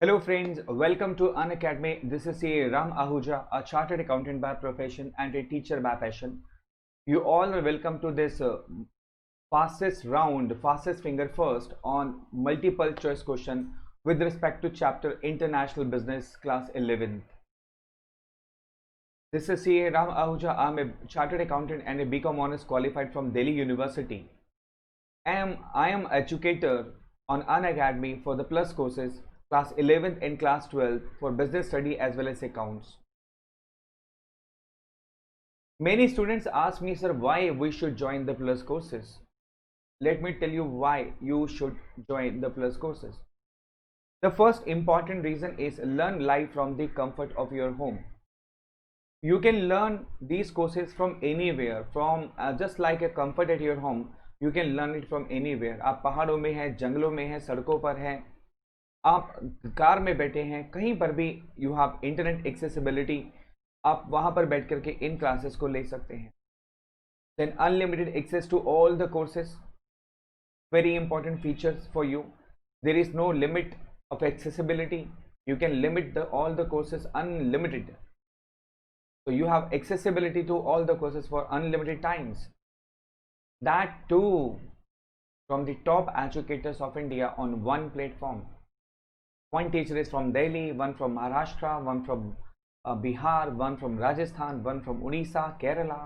Hello friends, welcome to Unacademy. This is CA Ram Ahuja, a chartered accountant by profession and a teacher by passion. You all are welcome to this fastest round, fastest finger first on multiple choice question with respect to chapter International Business Class 11th. This is CA Ram Ahuja. I'm a chartered accountant and a BCom honors qualified from Delhi University. I am educator on Unacademy for the plus courses class 11th and class 12th for business study as well as accounts. Many students ask me, sir, why we should join the plus courses. Let me tell you why you should join the plus courses. The first important reason is learn live from the comfort of your home. You can learn these courses from anywhere, from just like a comfort at your home. You can learn it from anywhere. आप पहाड़ों में हैं, जंगलों में हैं, सड़कों पर हैं, आप कार में बैठे हैं, कहीं पर भी यू हैव इंटरनेट एक्सेसिबिलिटी, आप वहां पर बैठ करके इन क्लासेस को ले सकते हैं. Then unlimited access to all the courses, very important features for you. There is no limit of accessibility. You can limit the all the courses unlimited. So you have accessibility to all the courses for unlimited times. That too from the top educators of India on one platform. One teacher is from Delhi, one from Maharashtra, one from Bihar, one from Rajasthan, one from Odisha, Kerala,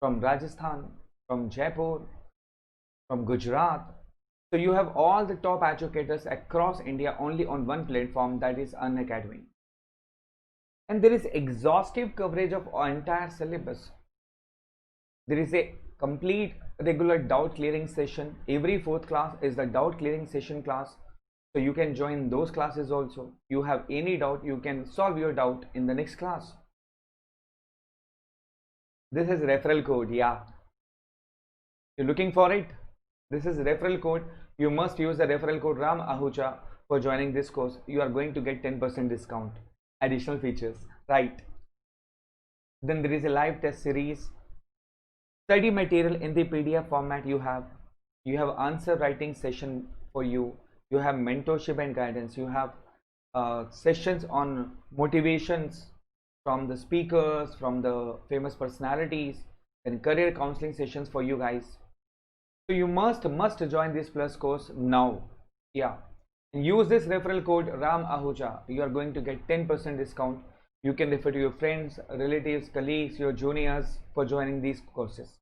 from Rajasthan, from Jaipur, from Gujarat. So you have all the top educators across India only on one platform, that is Unacademy. And there is exhaustive coverage of entire syllabus. There is a complete regular doubt clearing session. Every fourth class is the doubt clearing session class. So you can join those classes also. You have any doubt, you can solve your doubt in the next class. This is referral code, yeah. You're looking for it? This is referral code. You must use the referral code Ram Ahuja for joining this course. You are going to get 10% discount. Additional features, right? Then there is a live test series, study material in the PDF format. You have answer writing session for you. You have mentorship and guidance. You have sessions on motivations from the speakers, from the famous personalities, and career counseling sessions for you guys. So you must join this plus course now. Yeah. Use this referral code Ram Ahuja. You are going to get 10% discount. You can refer to your friends, relatives, colleagues, your juniors for joining these courses.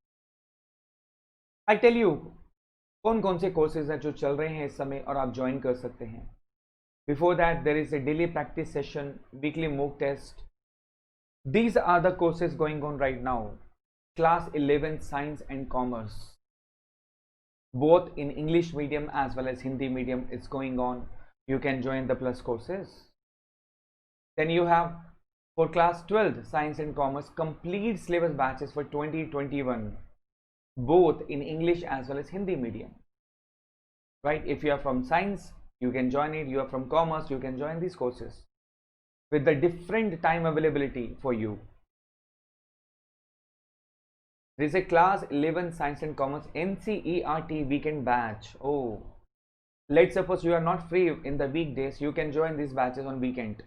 I tell you कौन से courses हैं जो चल रहे हैं इस समय और आप join कर सकते हैं. Before that, there is a daily practice session, weekly mock test. These are the courses going on right now. Class 11 Science and Commerce. Both in English medium as well as Hindi medium it's going on. You can join the plus courses. Then you have for class 12 Science and Commerce complete syllabus batches for 2021, both in English as well as Hindi medium. Right? If you are from science, you can join it. You are from commerce, you can join these courses with the different time availability for you. There is a class 11 Science and Commerce NCERT weekend batch. Oh, let's suppose you are not free in the weekdays, you can join these batches on weekend.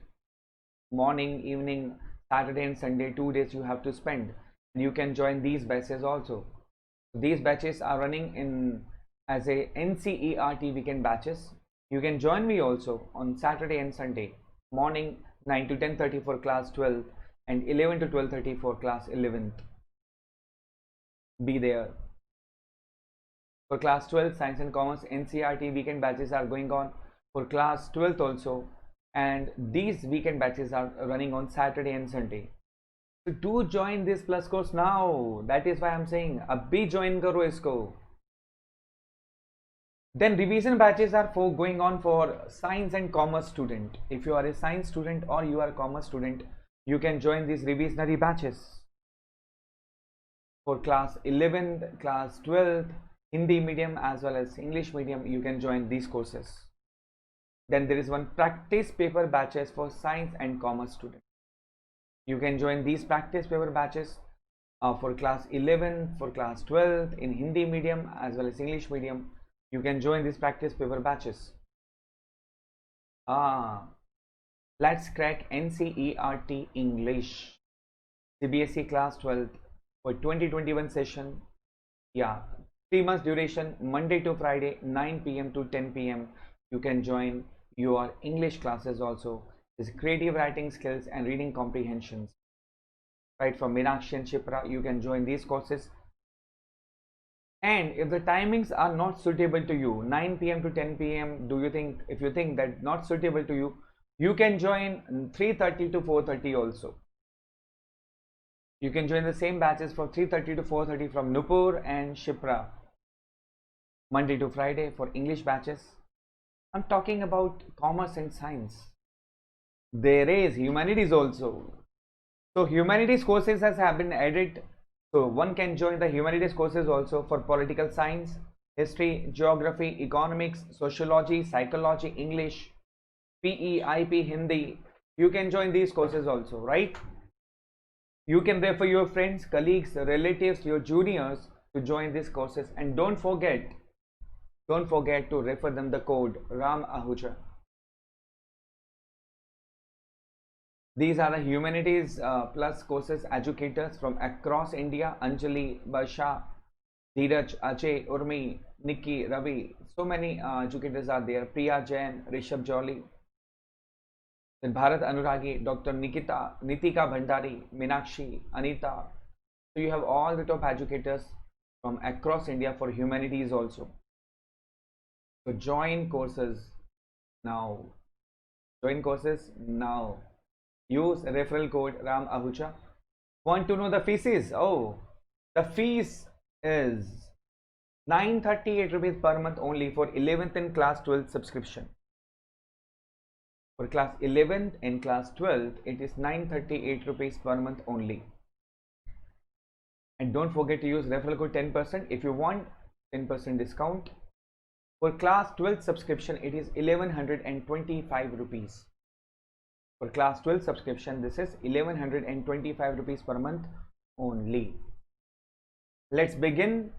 Morning, evening, Saturday and Sunday, 2 days you have to spend. You can join these batches also. These batches are running in as a NCERT weekend batches. You can join me also on Saturday and Sunday. Morning 9 to 10:30 for class 12 and 11 to 12:30 for class 11th. Be there. For class 12 Science and Commerce NCERT weekend batches are going on for class 12th also, and these weekend batches are running on Saturday and Sunday. So do join this plus course now. That is why I'm saying abhi join karo isko. Then revision batches are going on for science and commerce student. If you are a science student or you are a commerce student, you can join these revisionary batches. For class 11th, class 12th, Hindi medium as well as English medium, you can join these courses. Then there is one practice paper batches for science and commerce students. You can join these practice paper batches for class 11, for class 12 in Hindi medium as well as English medium. You can join these practice paper batches. Let's crack NCERT English CBSE class 12th for 2021 session. Yeah, 3 months duration, Monday to Friday, 9 p.m. to 10 p.m. You can join your English classes also. There's creative writing skills and reading comprehensions. Right, from Meenakshi and Shipra, you can join these courses. And if the timings are not suitable to you, 9 p.m. to 10 p.m., if you think that not suitable to you, you can join 3:30 to 4:30 also. You can join the same batches from 3:30 to 4:30 from Nupur and Shipra, Monday to Friday for English batches. I'm talking about commerce and science. There is humanities also. So humanities courses have been added. So one can join the humanities courses also for political science, history, geography, economics, sociology, psychology, English, PE, IP, Hindi. You can join these courses also, right? You can refer your friends, colleagues, relatives, your juniors to join these courses, and don't forget to refer them the code Ram Ahuja. These are the humanities plus courses educators from across India: Anjali, Barsha, Dheeraj, Ajay, Urmi, Nikki, Ravi. So many educators are there. Priya Jain, Rishabh Jolly, then Bharat Anuragi, Dr. Nitika Bhandari, Meenakshi, Anita. So you have all the top educators from across India for humanities also. So join courses now. Join courses now. Use referral code Ram Ahuja. Want to know the fees? Oh, the fees is 938 rupees per month only for 11th and class 12th subscription. For class 11th and class 12th, it is 938 rupees per month only. And don't forget to use referral code 10% if you want 10% discount. For class 12th subscription, it is 1125 rupees. For class 12 subscription, this is 1125 rupees per month only. Let's begin.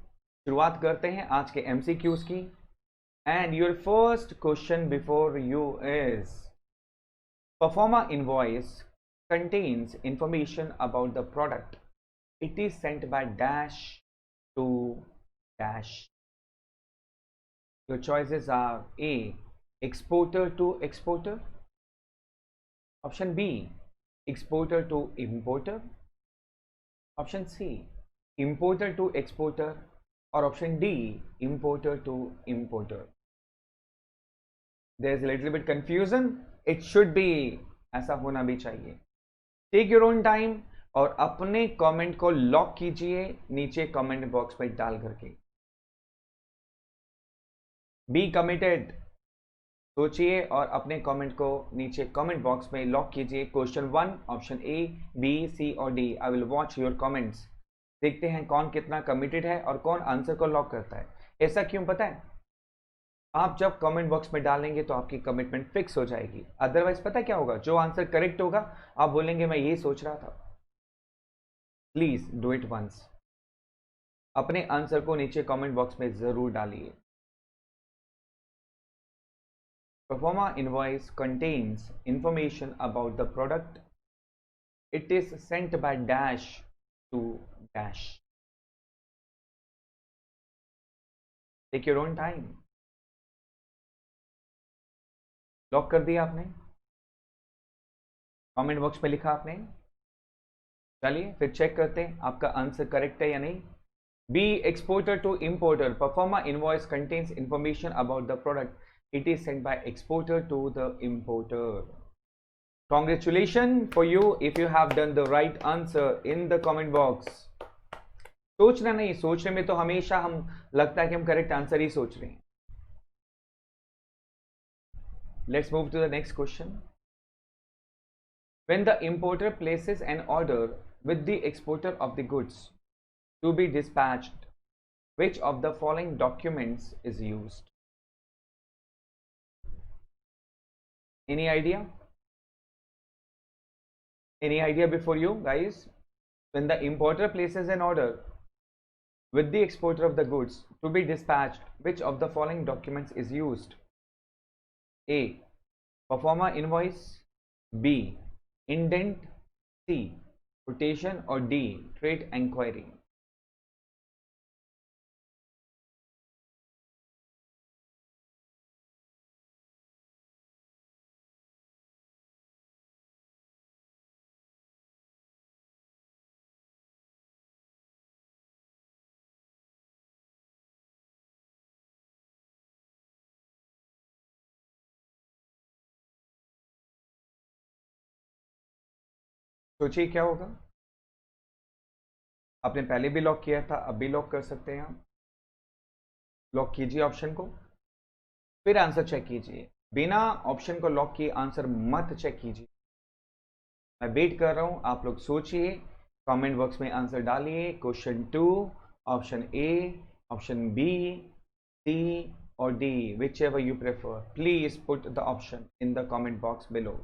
शुरुआत करते हैं आज के MCQs की. And your first question before you is: Performa invoice contains information about the product. It is sent by dash to dash. Your choices are A, exporter to exporter. Option B, exporter to importer. Option C, importer to exporter. Or option D, importer to importer. There's a little bit confusion. It should be ऐसा होना भी चाहिए. Take your own time और अपने comment को lock कीजिए नीचे comment box में डाल करके. Be committed. सोचिए और अपने कमेंट को नीचे कमेंट बॉक्स में लॉक कीजिए. Question 1 option A, B, C और D. I will watch your comments. देखते हैं कौन कितना कमिटेड है और कौन आंसर को लॉक करता है. ऐसा क्यों पता है? आप जब कमेंट बॉक्स में डालेंगे तो आपकी कमिटमेंट फिक्स हो जाएगी. अदरवाइज पता क्या होगा? जो आंसर करेक्ट होगा आप बोलेंगे मैं यही सोच रहा था. Please do it once. अपने आंसर को नीचे कमेंट बॉक्स में जरूर डालिए. Performa invoice contains information about the product. It is sent by dash to dash. Take your own time. Lock कर दिया आपने? कमेंट बॉक्स में लिखा आपने? चलिए फिर चेक करते हैं आपका आंसर करेक्ट है या नहीं. B, exporter to importer. Proforma invoice contains information about the product. It is sent by exporter to the importer. Congratulations for you if you have done the right answer in the comment box. सोचना नहीं, सोचने में तो हमेशा हम लगता है कि हम करेक्ट आंसर ही सोच रहे हैं. Let's move to the next question. When the importer places an order with the exporter of the goods to be dispatched, which of the following documents is used? Any idea? Any idea before you guys? When the importer places an order with the exporter of the goods to be dispatched, which of the following documents is used? A, performa invoice. B indent, C quotation और D trade inquiry? सोचिए क्या होगा। आपने पहले भी lock किया था, अब भी लॉक कर सकते हैं आप। लॉक कीजिए ऑप्शन को, फिर आंसर चेक कीजिए। बिना ऑप्शन को लॉक किए आंसर मत चेक कीजिए। मैं वेट कर रहा हूं, आप लोग सोचिए, कमेंट बॉक्स में आंसर डालिए। Question 2, option A, option B, C और D, whichever you prefer. Please put the option in the comment box below.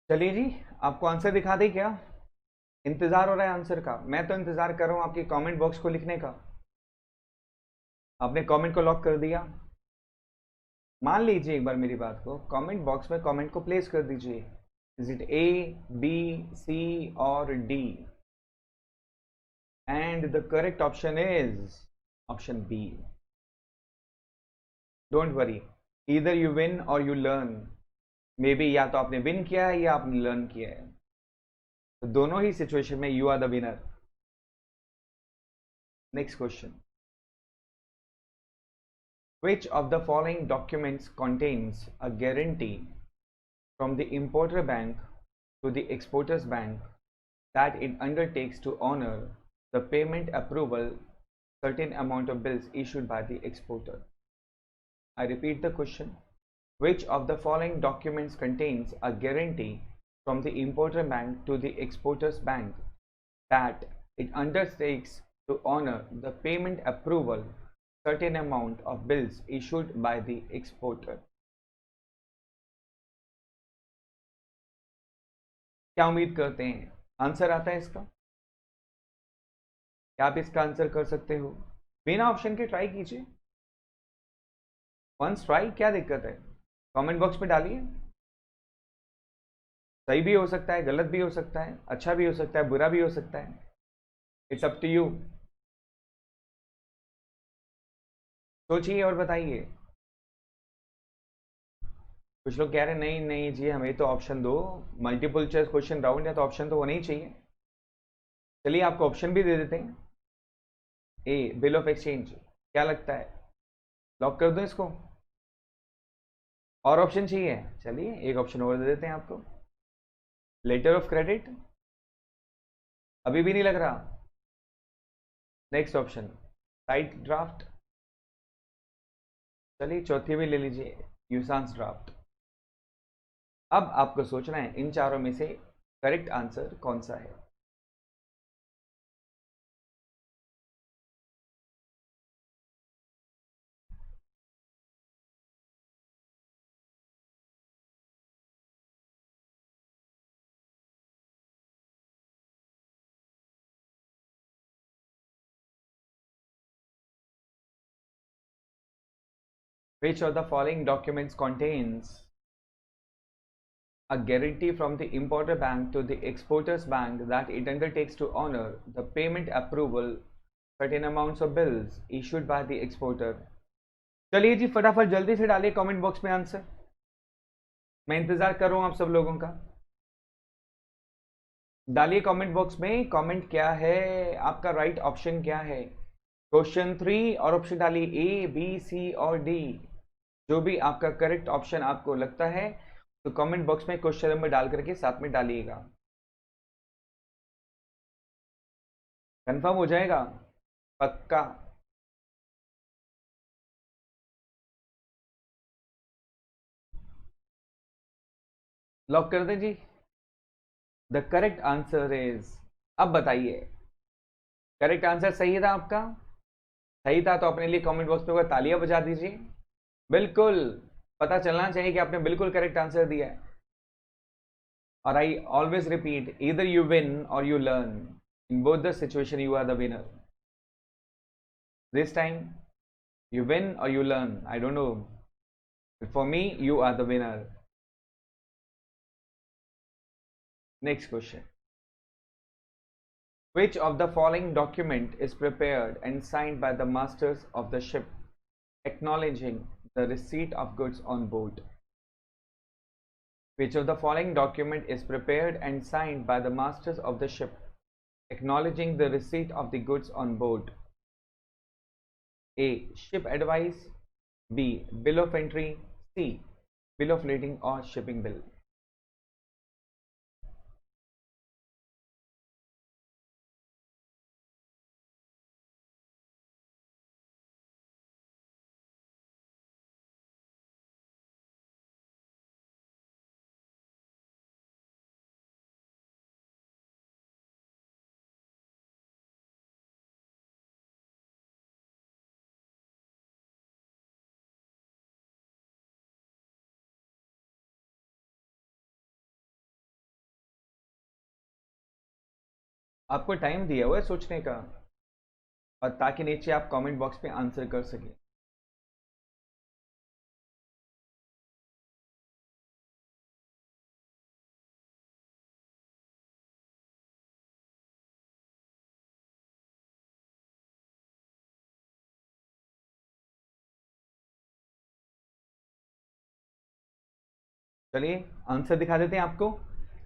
चलिए जी, आपको आंसर दिखा दे क्या? इंतजार हो रहा है आंसर का? मैं तो इंतजार कर रहा हूं आपके कमेंट बॉक्स को लिखने का। आपने कमेंट को लॉक कर दिया? मान लीजिए एक बार मेरी बात को, कमेंट बॉक्स में कमेंट को प्लेस कर दीजिए। Is it A, B, C और D? And the correct option is option B. Don't worry, इधर यू विन और यू लर्न। मे बी या तो आपने विन किया है या आपने लर्न किया है, तो दोनों ही सिचुएशन में you are the winner. Next question. Which of the following documents contains a guarantee from the importer bank to the exporter's bank that it undertakes to honor the payment approval certain amount of bills issued by the exporter? I repeat the question. Which of the following documents contains a guarantee from the importer bank to the exporter's bank that it undertakes to honor the payment approval certain amount of bills issued by the exporter? क्या उम्मीद करते हैं answer आता है इसका? क्या आप इसका आंसर कर सकते हो? बिना ऑप्शन के ट्राई कीजिए। वंस ट्राई, क्या दिक्कत है? कमेंट बॉक्स में डालिए। सही भी हो सकता है, गलत भी हो सकता है, अच्छा भी हो सकता है, बुरा भी हो सकता है। It's up to you. सोचिए और बताइए। कुछ लोग कह रहे हैं नहीं नहीं जी, हमें तो ऑप्शन दो, मल्टीपल चॉइस क्वेश्चन राउंड है तो ऑप्शन तो होना ही चाहिए। चलिए आपको ऑप्शन भी दे देते हैं। ए, बिल ऑफ एक्सचेंज। क्या लगता है, लॉक कर दो इसको? और ऑप्शन चाहिए? चलिए एक ऑप्शन और दे देते हैं आपको। Letter of credit. अभी भी नहीं लग रहा? Next option, sight draft. चलिए चौथी भी ले लीजिए, यूसांस ड्राफ्ट। अब आपको सोचना है इन चारों में से करेक्ट आंसर कौन सा है। Which of the following documents contains a guarantee from the importer bank to the exporter's bank that it undertakes to honor the payment approval certain amounts of bills issued by the exporter? चलिए जी फटाफट जल्दी से डालिए comment box में answer. मैं इंतजार कर रहा हूं आप सब लोगों का। डालिए कमेंट बॉक्स में कमेंट क्या है, आपका राइट ऑप्शन क्या है। क्वेश्चन 3 और ऑप्शन डालिए ए, बी, सी और डी। जो भी आपका करेक्ट ऑप्शन आपको लगता है तो कमेंट बॉक्स में क्वेश्चन नंबर डाल करके साथ में डालिएगा। कंफर्म हो जाएगा? पक्का? लॉक कर दें जी? द करेक्ट आंसर इज, अब बताइए करेक्ट आंसर सही था आपका? सही था तो अपने लिए कमेंट बॉक्स में तालियां बजा दीजिए। बिल्कुल, पता चलना चाहिए कि आपने बिल्कुल करेक्ट आंसर दिया है। और I always repeat, either you win or you learn. In both the situation you are the winner. This time you win or you learn, I don't know, but for me you are the winner. Next question. Which of the following document is prepared and signed by the masters of the ship acknowledging the receipt of goods on board? Which of the following document is prepared and signed by the masters of the ship acknowledging the receipt of the goods on board? A. Ship advice. B. Bill of entry. C. Bill of lading or shipping bill. आपको time दिया हुआ है सोचने का, और ताकि नीचे आप कमेंट बॉक्स में आंसर कर सकें। चलिए आंसर दिखा देते हैं आपको।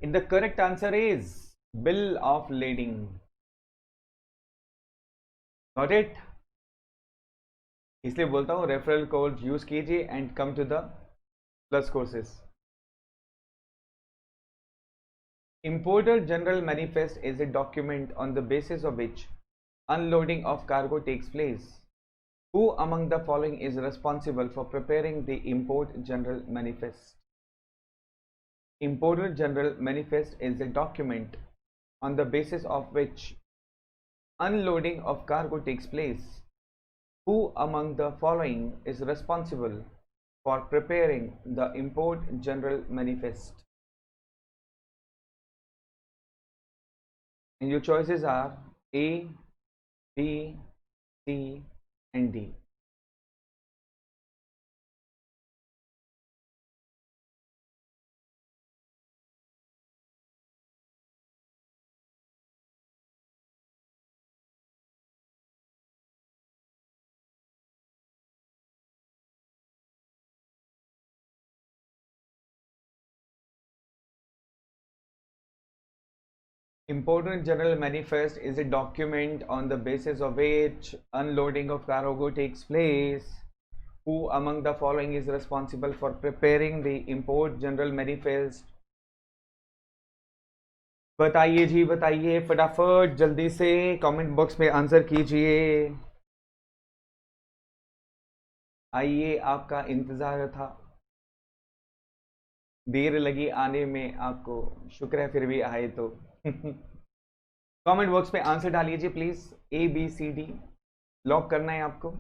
In the correct answer is bill of lading. Got it? इसलिए बोलता हूं रेफरल कोड यूज कीजिए and come to the plus courses. Importer General Manifest is a document on the basis of which unloading of cargo takes place. Who among the following is responsible for preparing the Import General Manifest? Importer General Manifest is a document on the basis of which unloading of cargo takes place. Who among the following is responsible for preparing the Import General Manifest? And your choices are A, B, C, and D. Important General Manifest is a document on the basis of which unloading of cargo takes place. Who among the following is responsible for preparing the Import General Manifest? बताइए जी, बताइए फटाफट जल्दी से comment box में answer कीजिए। आइए, आपका इंतजार था, देर लगी आने में आपको, शुक्र है फिर भी आए तो। कमेंट बॉक्स में आंसर डालिए जी please. A B C D lock करना है आपको।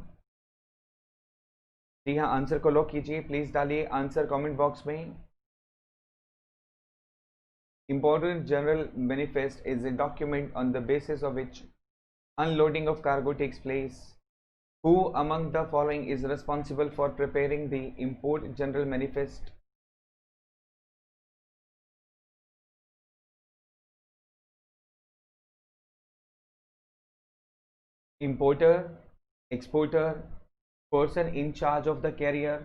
जी हाँ, आंसर को लॉक कीजिए, प्लीज डालिए आंसर कमेंट बॉक्स में। Important General Manifest is a document on the basis of which unloading of cargo takes place. Who among the following is responsible for preparing the Import General Manifest? Importer, exporter, person in charge of the carrier,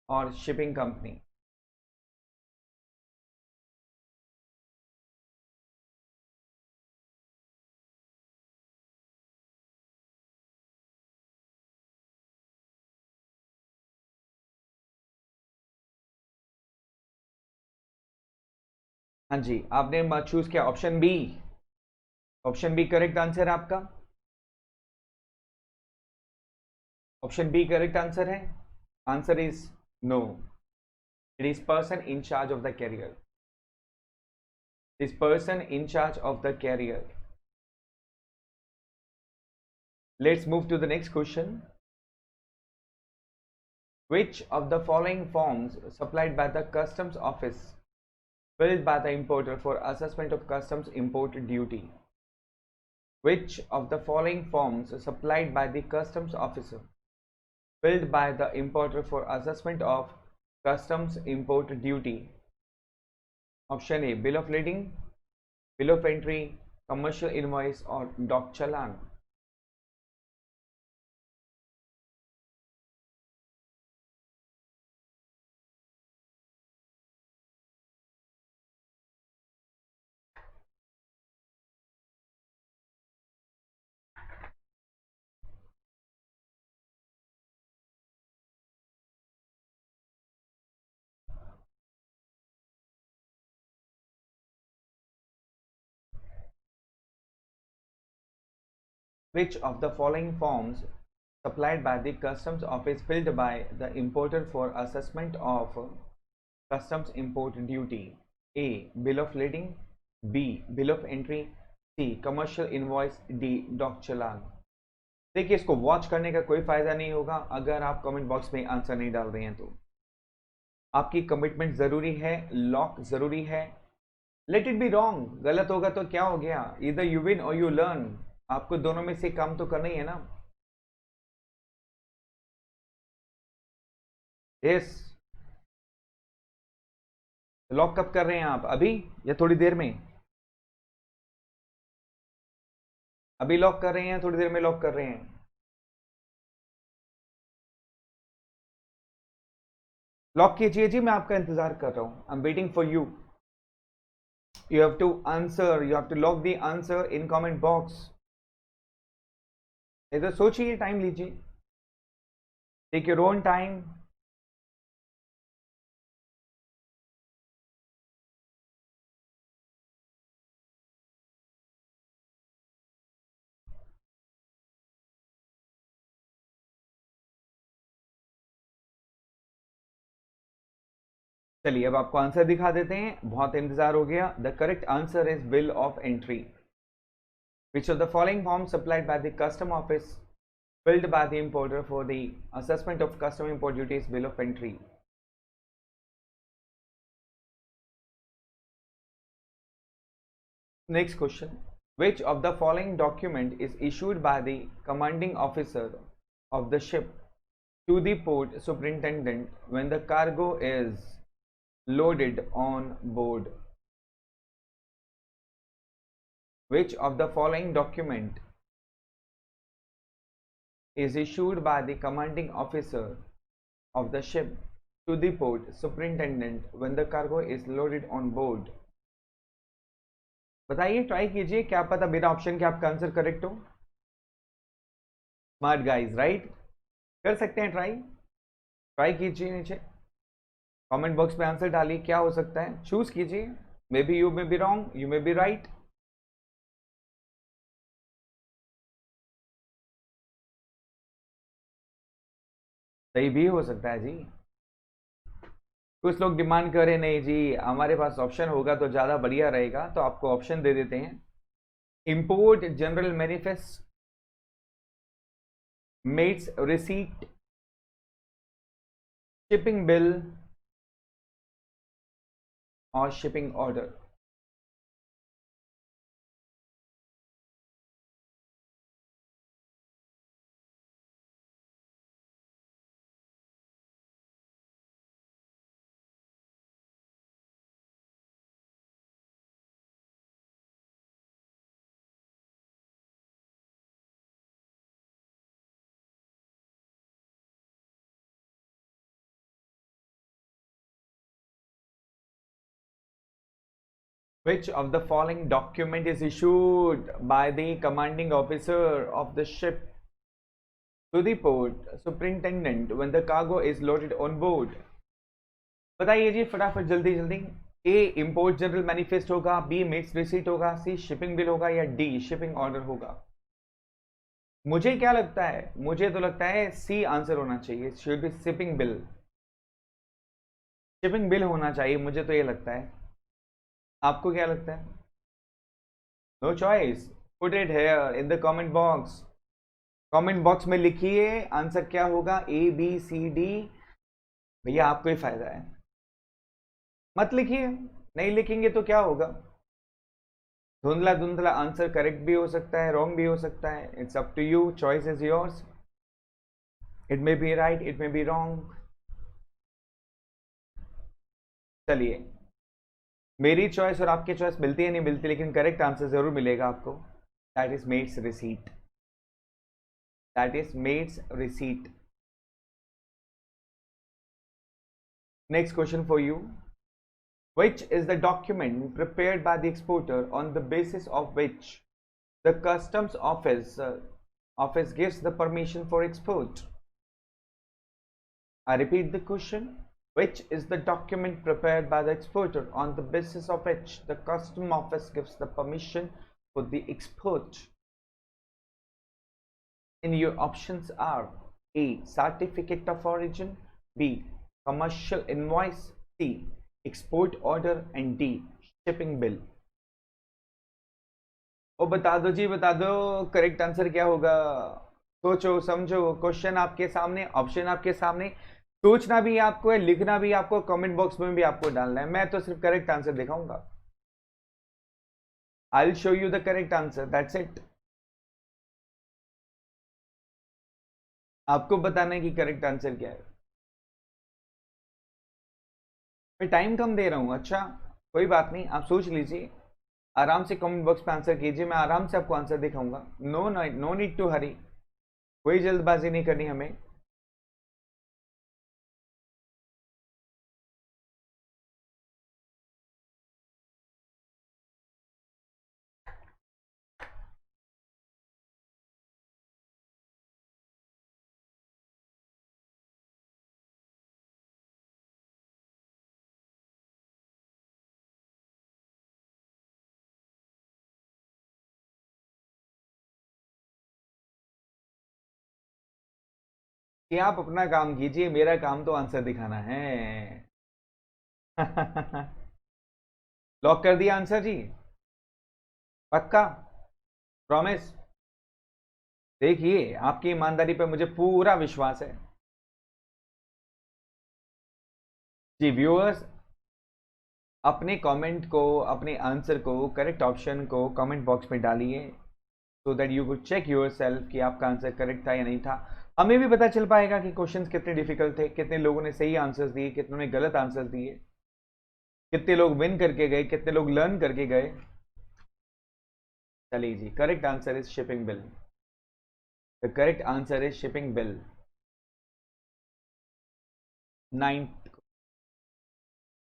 or shipping company? हाँ जी, आपने choose किया option B. Option B correct answer है आपका। Option B correct answer है। Answer is no, it is person in charge of the carrier. is person in charge of the carrier. Let's move to the next question. Which of the following forms supplied by the customs office filled by the importer for assessment of customs import duty? Which of the following forms supplied by the customs officer filled by the importer for assessment of customs import duty? Option A, bill of lading, bill of entry, commercial invoice or doc challan. Which of the following forms supplied by the customs office filled by the importer for assessment of customs import duty? A, bill of lading, B, bill of entry, C, commercial invoice, D, doc challan. देखिए, इसको watch करने का कोई फायदा नहीं होगा अगर आप कमेंट बॉक्स में आंसर नहीं डाल रहे हैं तो। आपकी कमिटमेंट जरूरी है, लॉक जरूरी है। लेट इट बी रॉन्ग, गलत होगा तो क्या हो गया, इधर यू विन और यू लर्न, आपको दोनों में से काम तो करना ही है ना। यस, लॉक कब कर रहे हैं आप, अभी या थोड़ी देर में? अभी लॉक कर रहे हैं, थोड़ी देर में लॉक कर रहे हैं? लॉक कीजिए जी, मैं आपका इंतजार कर रहा हूं, I am waiting for you. You have to answer, you have to log the answer in comment box. इधर सोचिए, टाइम लीजिए, टेक योर ओन टाइम। चलिए अब आपको आंसर दिखा देते हैं, बहुत इंतजार हो गया। The correct answer is bill of entry. Which of the following forms supplied by the custom office filled by the importer for the assessment of custom import duties bill of entry? Next question. Which of the following document is issued by the commanding officer of the ship to the port superintendent when the cargo is loaded on board? Which of the following document is issued by the commanding officer of the ship to the port superintendent when the cargo is loaded on board? बताइए, try कीजिए, क्या पता बिना option के आपका answer correct हो। Smart guys, right? कर सकते हैं ट्राई, ट्राई कीजिए, नीचे कमेंट बॉक्स में आंसर डालिए, क्या हो सकता है, चूज कीजिए। May be you may be wrong, you may be right. सही भी हो सकता है जी। कुछ लोग डिमांड करें, नहीं जी हमारे पास ऑप्शन होगा तो ज़्यादा बढ़िया रहेगा, तो आपको ऑप्शन दे देते हैं। Import general manifest, mate's receipt, shipping bill और shipping order. Which of the following document is issued by the commanding officer of the ship to the port superintendent when the cargo is loaded on board? बताइए जी फटाफट, जल्दी जल्दी। ए import general manifest होगा, B mats receipt होगा, सी shipping bill होगा या D shipping order होगा? मुझे क्या लगता है, मुझे तो लगता है सी आंसर होना चाहिए, should be shipping bill. Shipping bill होना चाहिए, मुझे तो ये लगता है। आपको क्या लगता है? No choice, put it here in the comment box. Comment box में लिखिए आंसर क्या होगा, ABCD। भैया आपको ही फायदा है, मत लिखिए, नहीं लिखेंगे तो क्या होगा? धुंधला धुंधला आंसर करेक्ट भी हो सकता है, रॉन्ग भी हो सकता है, it's up to you, choice is yours, it may be right, it may be wrong. चलिए, मेरी चॉइस और आपकी चॉइस मिलती है नहीं मिलती, लेकिन करेक्ट आंसर जरूर मिलेगा आपको। That is mate's receipt, that is mate's receipt. Next question for you, which is the document prepared by the exporter on the basis of which the customs office gives the permission for export? I repeat the question, which is the document prepared by the exporter on the basis of which the custom office gives the permission for the export? And your options are A, certificate of origin, B, commercial invoice, C, export order and D, shipping bill. ओ बता दो जी, बता दो correct answer क्या होगा। सोचो समझो, question आपके सामने, ऑप्शन आपके सामने, सोचना भी आपको है, लिखना भी आपको, कमेंट बॉक्स में भी आपको डालना है। मैं तो सिर्फ करेक्ट आंसर दिखाऊंगा। I will show you the correct answer, that's it. आपको बताना है कि करेक्ट आंसर क्या है। मैं टाइम कम दे रहा हूं, अच्छा कोई बात नहीं, आप सोच लीजिए, आराम से कमेंट बॉक्स पे आंसर कीजिए, मैं आराम से आपको आंसर दिखाऊंगा। नो नीड टू हरी, कोई जल्दबाजी नहीं करनी हमें। कि आप अपना काम कीजिए, मेरा काम तो आंसर दिखाना है। लॉक कर दिया आंसर जी, पक्का, प्रॉमिस? देखिए आपकी ईमानदारी पे मुझे पूरा विश्वास है जी। व्यूअर्स, अपने कमेंट को, अपने आंसर को, करेक्ट ऑप्शन को कमेंट बॉक्स में डालिए, so that you could check yourself कि आपका आंसर करेक्ट था या नहीं था। हमें भी पता चल पाएगा कि क्वेश्चंस कितने डिफिकल्ट थे, कितने लोगों ने सही आंसर्स दिए, कितनों ने गलत आंसर्स दिए, कितने लोग विन करके गए, कितने लोग लर्न करके गए। चलिए जी, correct answer is shipping bill. The correct answer is shipping bill. 9th,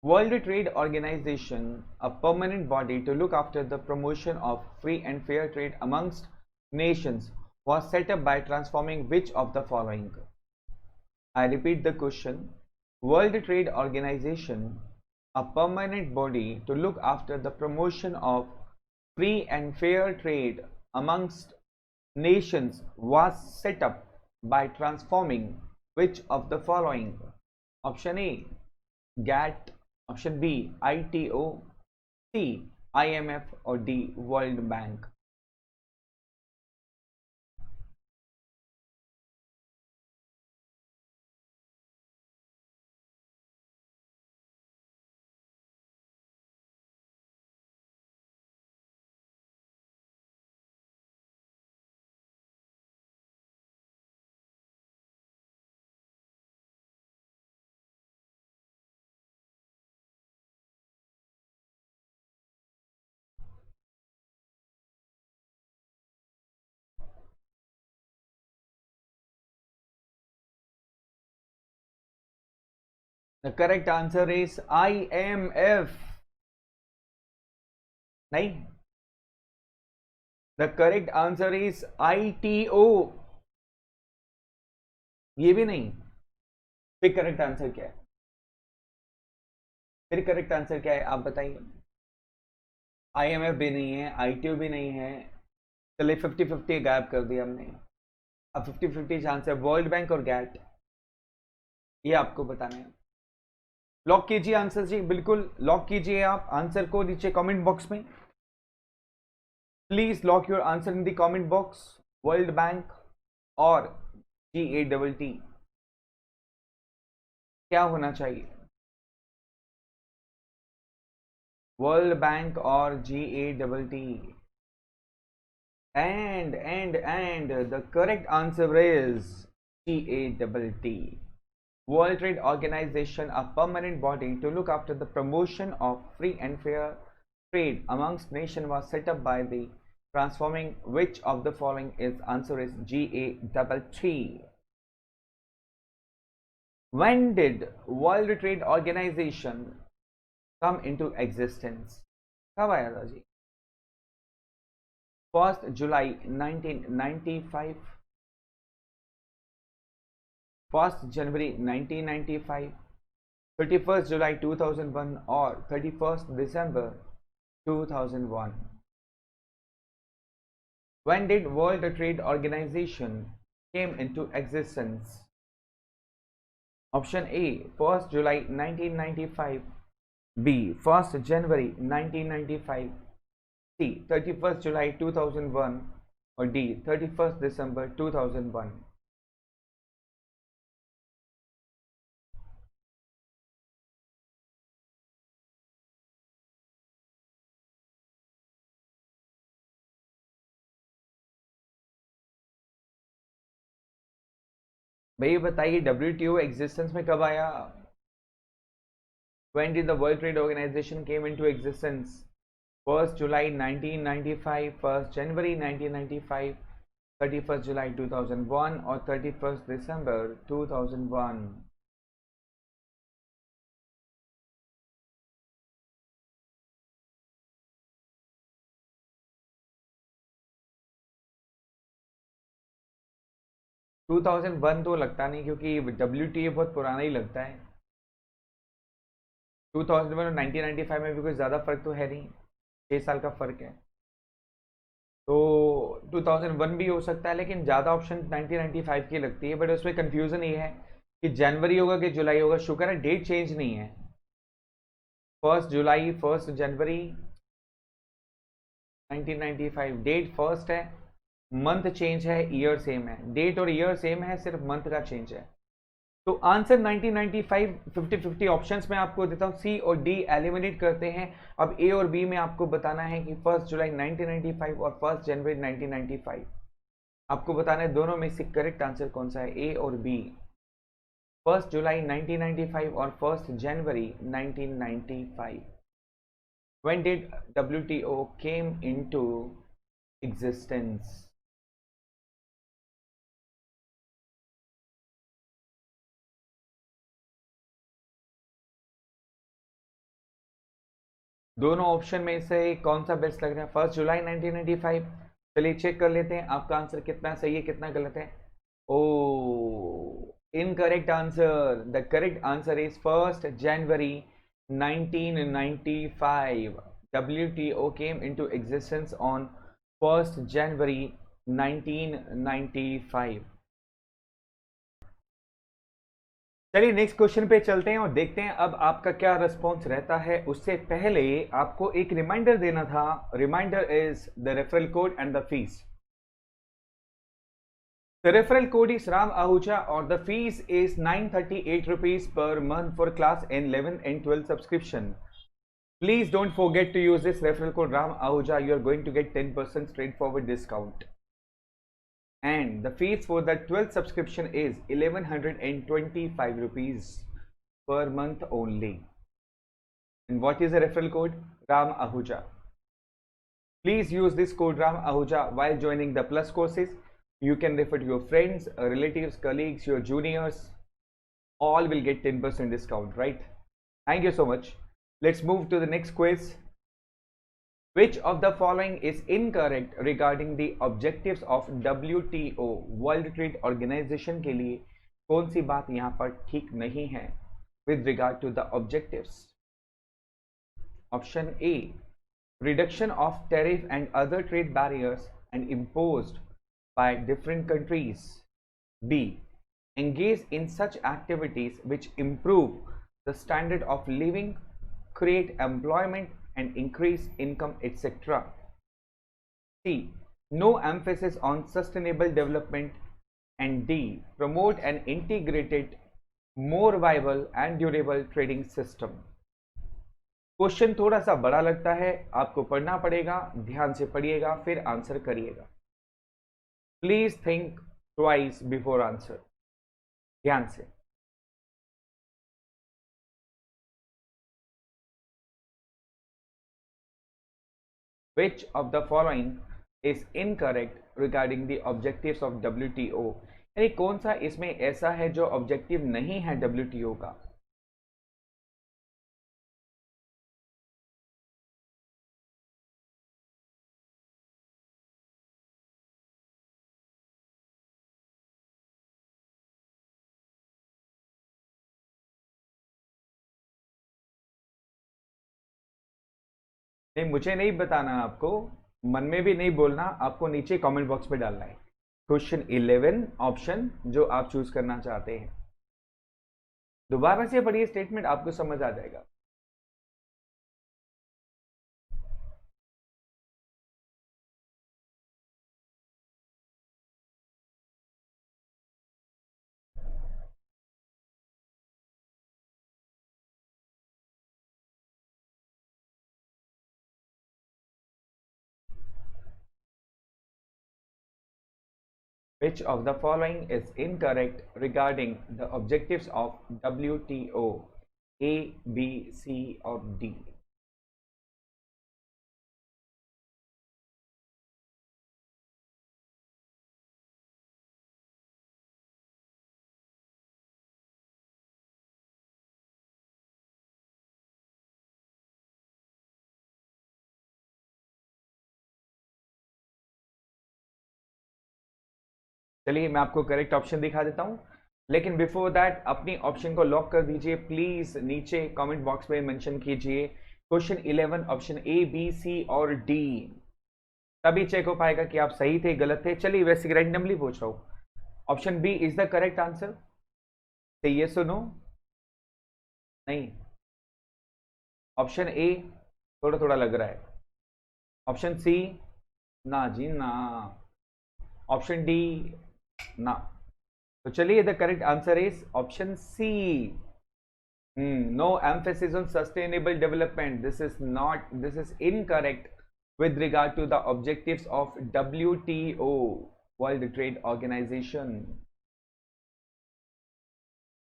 World Trade Organization, a permanent body to look after the promotion of free and fair trade amongst nations, was set up by transforming which of the following? I repeat the question. World Trade Organization, a permanent body to look after the promotion of free and fair trade amongst nations, was set up by transforming which of the following? Option A, GATT, option B, ITO, C, IMF, or D, World Bank? The correct answer is IMF. नहीं, the correct answer is ITO. ये भी नहीं। फिर correct answer क्या है? फिर correct answer क्या है आप बताइए। IMF भी नहीं है, ITO भी नहीं है। चलिए 50-50 गायब कर दिया हमने। अब 50-50 चांस है, वर्ल्ड बैंक और गैट, ये आपको बताना है। लॉक कीजिए आंसर जी, बिल्कुल लॉक कीजिए आप आंसर को नीचे कमेंट बॉक्स में। Please lock your answer in the comment box. World bank और GATT क्या होना चाहिए? वर्ल्ड बैंक और GATT। And the correct answer is GATT. World Trade Organization, a permanent body to look after the promotion of free and fair trade amongst nations, was set up by the transforming which of the following is answer is GATT. When did World Trade Organization come into existence? कब आया था जी? 1st July 1995, 1st January 1995, 31st July 2001 or 31st December 2001. When did World Trade Organization came into existence? Option A, 1st July 1995, B, 1st January 1995, C, 31st July 2001 or D, 31st December 2001. भैया बताइए WTO existence में कब आया? When did the World Trade Organization came into existence? 1st July 1995, 1st January 1995, 31st July 2001 or 31st December 2001. To 2001 तो लगता नहीं, क्योंकि WTA बहुत पुराना ही लगता है। 2001 और 1995 में भी कोई ज़्यादा फर्क तो है नहीं, 6 साल का फर्क है, तो 2001 भी हो सकता है, लेकिन ज़्यादा ऑप्शन 1995 की लगती है। बट उसमें कंफ्यूजन ये है कि जनवरी होगा कि जुलाई होगा। शुक्र है डेट चेंज नहीं है, 1st जुलाई 1st जनवरी 1995 डेट फर्स्ट है, मंथ चेंज है, ईयर सेम है। डेट और ईयर सेम है, सिर्फ मंथ का चेंज है। तो आंसर 1995 50-50 ऑप्शंस में आपको देता हूं, सी और डी एलिमिनेट करते हैं। अब ए और बी में आपको बताना है कि 1st जुलाई 1995 और 1st जनवरी 1995 आपको बताना है दोनों में से करेक्ट आंसर कौन सा है, ए और बी। 1st जुलाई 1995 और 1st January 1995। When did WTO came into existence? दोनों ऑप्शन में से कौन सा बेस्ट लग रहा है? 1st जुलाई 1995। चलिए चेक कर लेते हैं आपका आंसर कितना सही है कितना गलत है। Oh, incorrect answer. The correct answer is 1st January 1995। WTO came into existence on 1st January 1995। चलिए नेक्स्ट क्वेश्चन पे चलते हैं और देखते हैं अब आपका क्या रिस्पॉन्स रहता है। उससे पहले आपको एक रिमाइंडर देना था। Reminder is the referral code and the fees. The referral code is Ram Ahuja or the fees is 938 rupees per month for class 11 and 12 subscription. Please don't forget to use this referral code Ram Ahuja. You are going to get 10% straightforward discount. And the fees for the 12th subscription is 1125 rupees per month only. And what is the referral code? Ram Ahuja. Please use this code Ram Ahuja while joining the Plus courses. You can refer to your friends, relatives, colleagues, your juniors. All will get 10% discount, right? Thank you so much. Let's move to the next quiz. Which of the following is incorrect regarding the objectives of WTO, World Trade Organization के लिए कौन सी बात यहाँ पर ठीक नहीं है with regard to the objectives? Option A, reduction of tariff and other trade barriers and imposed by different countries. B, engage in such activities which improve the standard of living, create employment and increase income, etc. C. No emphasis on sustainable development. And D. Promote an integrated, more viable and durable trading system. Question थोड़ा सा बड़ा लगता है, आपको पढ़ना पड़ेगा, ध्यान से पढ़िएगा फिर आंसर करिएगा. Please think twice before answer. ध्यान से. Which of the following is incorrect regarding the objectives of WTO? यानी कौन सा इसमें ऐसा है जो ऑब्जेक्टिव नहीं है WTO का. नहीं, मुझे नहीं बताना, आपको मन में भी नहीं बोलना, आपको नीचे कमेंट बॉक्स में डालना है. क्वेश्चन 11 ऑप्शन जो आप चूज करना चाहते हैं. दोबारा से पढ़िए स्टेटमेंट, आपको समझ आ जाएगा. Which of the following is incorrect regarding the objectives of WTO? A, B, C or D? चलिए मैं आपको करेक्ट ऑप्शन दिखा देता हूं, लेकिन बिफोर दैट अपनी ऑप्शन को लॉक कर दीजिए. प्लीज नीचे कमेंट बॉक्स में मेंशन कीजिए question 11 option A, B, C और डी. तभी चेक हो पाएगा कि आप सही थे गलत थे. चलिए वैसे रैंडमली पूछ रहा हूं. Option B is the correct answer. से ये सुनो. नहीं. ऑप्शन ए थोड़ा थोड़ा लग रहा है. ऑप्शन सी ना जी ना. ऑप्शन डी ना. तो चलिए the correct answer is option C. No emphasis on sustainable development. This is incorrect with regard to the objectives of WTO, World Trade Organization.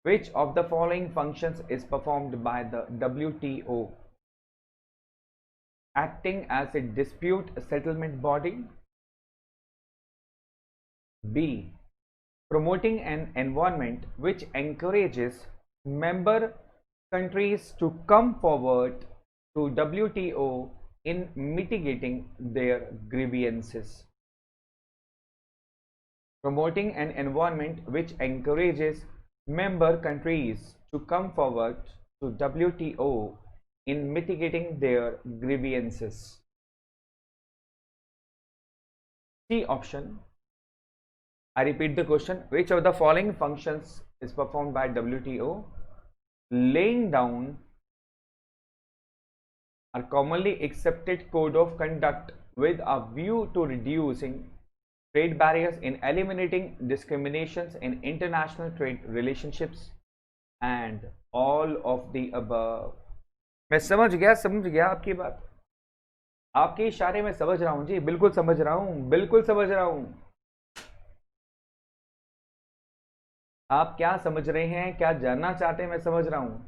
Which of the following functions is performed by the WTO? Acting as a dispute settlement body. B. Promoting an environment which encourages member countries to come forward to WTO in mitigating their grievances. Promoting an environment which encourages member countries to come forward to WTO in mitigating their grievances. C option. I repeat the question. Which of the following functions is performed by WTO? Laying down are commonly accepted code of conduct with a view to reducing trade barriers in eliminating discriminations in international trade relationships and all of the above. मैं समझ गया आपकी बात. आपके इशारे में समझ रहा हूं जी, बिल्कुल समझ रहा हूं, बिल्कुल समझ रहा हूं. आप क्या समझ रहे हैं, क्या जानना चाहते हैं, मैं समझ रहा हूं.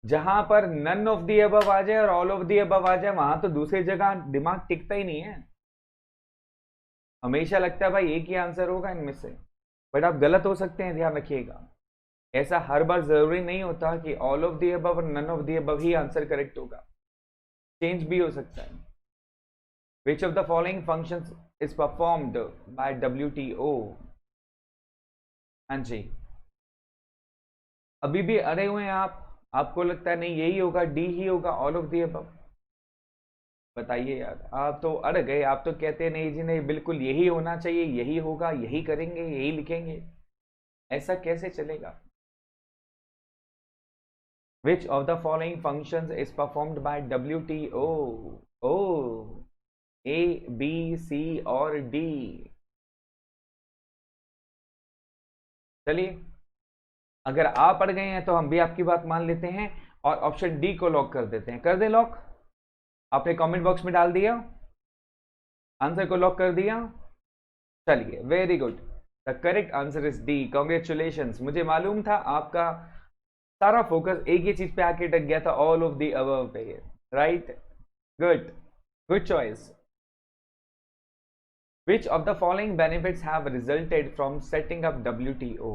जहां पर नन ऑफ दी अबव आ जाए और ऑल ऑफ दी अबव आ जाए, वहां तो दूसरी जगह दिमाग टिकता ही नहीं है. हमेशा लगता है भाई एक ही आंसर होगा इनमें से, बट आप गलत हो सकते हैं, ध्यान रखिएगा. ऐसा हर बार जरूरी नहीं होता कि ऑल ऑफ दी अबव और नन ऑफ दी अबव ही आंसर करेक्ट होगा. चेंज भी हो सकता है. Which of the following functions is performed by WTO? हाँ जी, अभी भी अड़े हुए हैं आप. आपको लगता है नहीं यही होगा, डी ही होगा, ऑल ऑफ दी अबव. बताइए यार, आप तो अड़ गए. आप तो कहते हैं नहीं जी नहीं, बिल्कुल यही होना चाहिए, यही होगा, यही करेंगे, यही लिखेंगे. ऐसा कैसे चलेगा? Which of the following functions is performed by WTO? Oh, A, B, C और D? चलिए, अगर आप पढ़ गए हैं तो हम भी आपकी बात मान लेते हैं और ऑप्शन डी को लॉक कर देते हैं। कर दे लॉक? आपने कमेंट बॉक्स में डाल दिया, आंसर को लॉक कर दिया। चलिए, very good, the correct answer is D. Congratulations. मुझे मालूम था आपका सारा फोकस एक ही चीज पे आके अटक गया था, ऑल ऑफ द अबव पे। Right, good, good choice. Which of the following benefits have resulted from setting up WTO?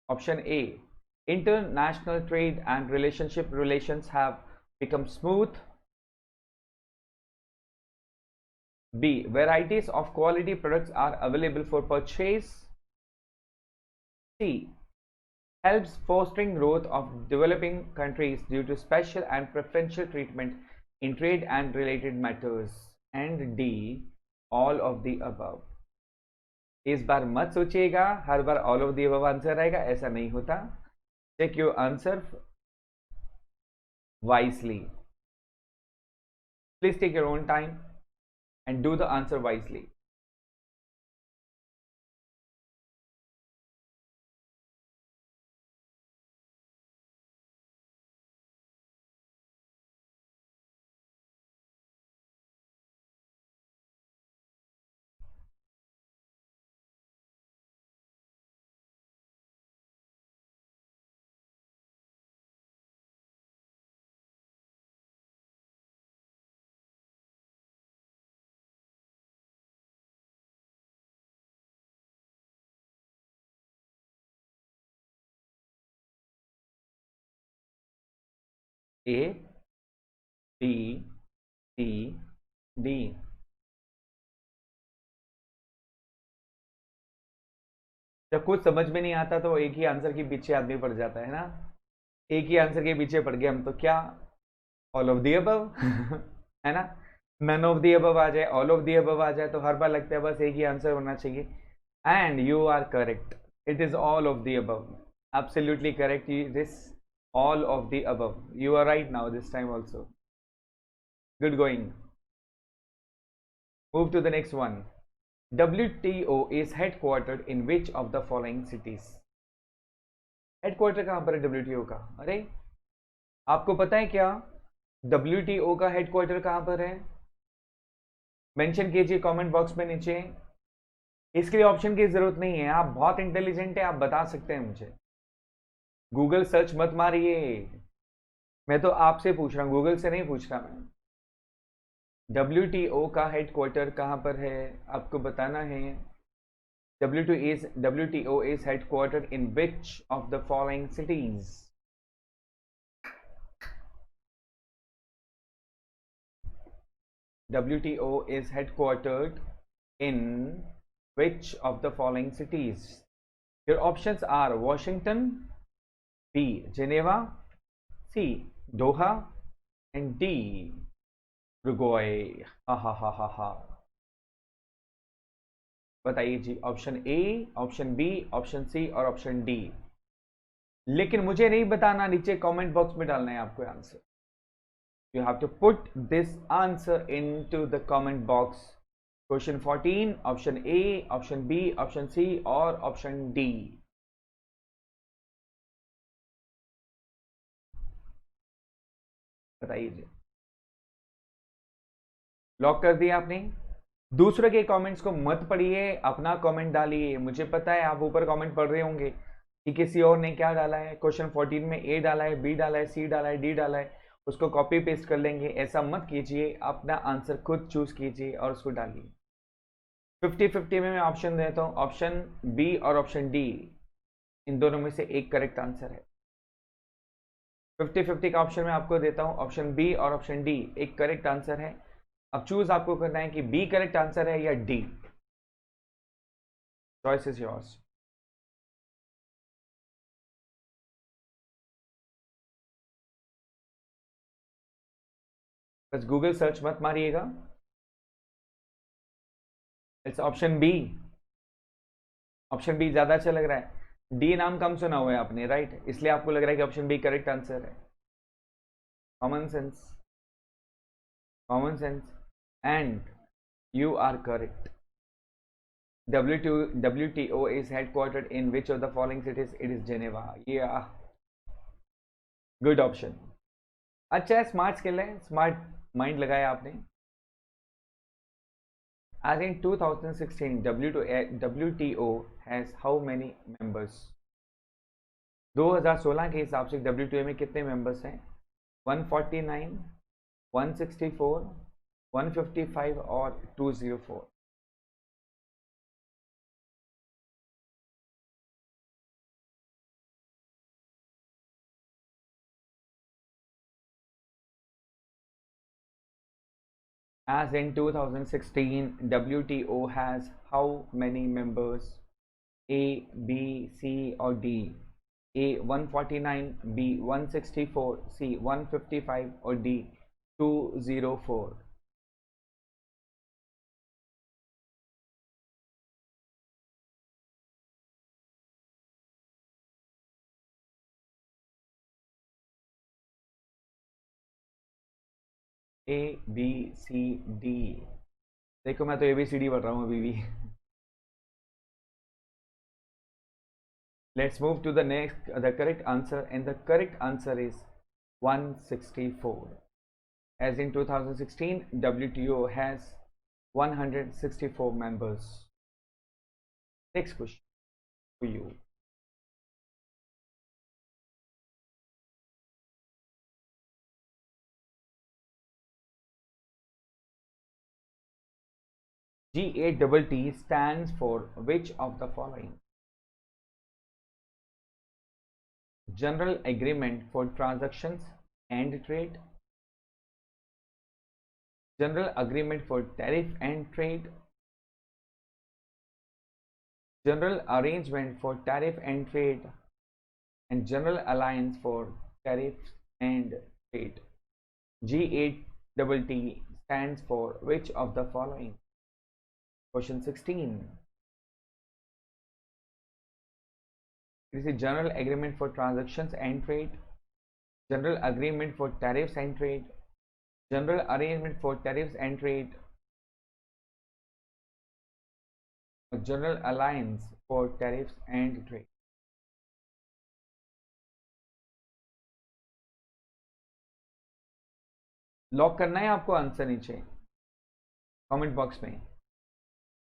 Option A, international trade and relations have become smooth. B, varieties of quality products are available for purchase. C, helps fostering growth of developing countries due to special and preferential treatment in trade and related matters. And D, all of the above. इस बार मत सोचिएगा हर बार all of the above answer आएगा, ऐसा नहीं होता। Check your answer wisely, please take your own time and do the answer wisely. A, B, C, D. जब कुछ समझ में नहीं आता तो एक ही आंसर के पीछे आदमी पड़ जाता है ना, एक ही आंसर के पीछे पड़ गए हम तो क्या, ऑल ऑफ द अबव है ना। नन ऑफ द अबव आ जाए, ऑल ऑफ द अबव आ जाए तो हर बार लगता है बस एक ही आंसर होना चाहिए। And you are correct, it is all of the above, absolutely correct, this all of the above. You are right now this time also. Good going. Move to the next one. WTO is headquartered in which of the following cities? Headquarter कहां पर है WTO का? अरे आपको पता है क्या WTO का हेडक्वार्टर कहां पर है? मेंशन कीजिए कमेंट बॉक्स में नीचे। इसके लिए ऑप्शन की जरूरत नहीं है, आप बहुत इंटेलिजेंट है, आप बता सकते हैं मुझे। गूगल सर्च मत मारिए, मैं तो आपसे पूछ रहा हूं, गूगल से नहीं पूछ रहा मैं। WTO का हेडक्वार्टर कहां पर है आपको बताना है। WTO is headquartered in which of the following cities? WTO is headquartered in which of the following cities? Your options are Washington, B, Geneva, C, Doha, and D, Uruguay. हा। बताइए जी, option A, option B, option C और option D. लेकिन मुझे नहीं बताना, नीचे comment box में डालना है आपको answer. You have to put this answer into the comment box. Question 14, option A, option B, option C और ऑप्शन डी। बताइए जी, लॉक कर दिया आपने? दूसरे के कमेंट्स को मत पढ़िए, अपना कमेंट डालिए। मुझे पता है आप ऊपर कमेंट पढ़ रहे होंगे कि किसी और ने क्या डाला है, क्वेश्चन 14 में ए डाला है, बी डाला है, सी डाला है, डी डाला है, उसको कॉपी पेस्ट कर लेंगे। ऐसा मत कीजिए, अपना आंसर खुद चूज कीजिए और उसको डालिए। 50-50 में मैं ऑप्शन देता हूँ, ऑप्शन बी और ऑप्शन डी, इन दोनों में से एक करेक्ट आंसर है। 50-50 का ऑप्शन मैं आपको देता हूँ, ऑप्शन बी और ऑप्शन डी एक करेक्ट आंसर है। अब चूज आपको करना है कि बी करेक्ट आंसर है या डी। Choice is yours. बस गूगल सर्च मत मारिएगा। It's option B. Option B ज्यादा अच्छा लग रहा है। डी नाम कम सुना हुआ है आपने, राइट, इसलिए आपको लग रहा है कि ऑप्शन बी करेक्ट आंसर है. Common sense, common sense, and you are correct. WTO is headquartered in which of the following cities? It is Geneva. Yeah, good option. अच्छा है, स्मार्ट स्किल है, स्मार्ट माइंड लगाया आपने. As in 2016, WTO has how many members? 2016 के हिसाब से WTO में कितने मेंबर्स हैं? 149, 164, 155 और 204. As in 2016, WTO has how many members? A, B, C or D? A 149, B 164, C 155 or D 204. A, B, C, D. देखो मैं तो ABCD पढ़ रहा हूँ अभी भी. Let's move to the next, the correct answer, and the correct answer is 164. As in 2016, WTO has 164 members. Next question for you. GATT stands for which of the following? General Agreement for Transactions and Trade, General Agreement for Tariff and Trade, General Arrangement for Tariff and Trade, and General Alliance for Tariffs and Trade. GATT stands for which of the following? Question 16. It is a General Agreement for Transactions and Trade, General Agreement for Tariffs and Trade, General Arrangement for Tariffs and Trade, General Alliance for Tariffs and Trade. Lock करना है आपको answer नीचे comment box में.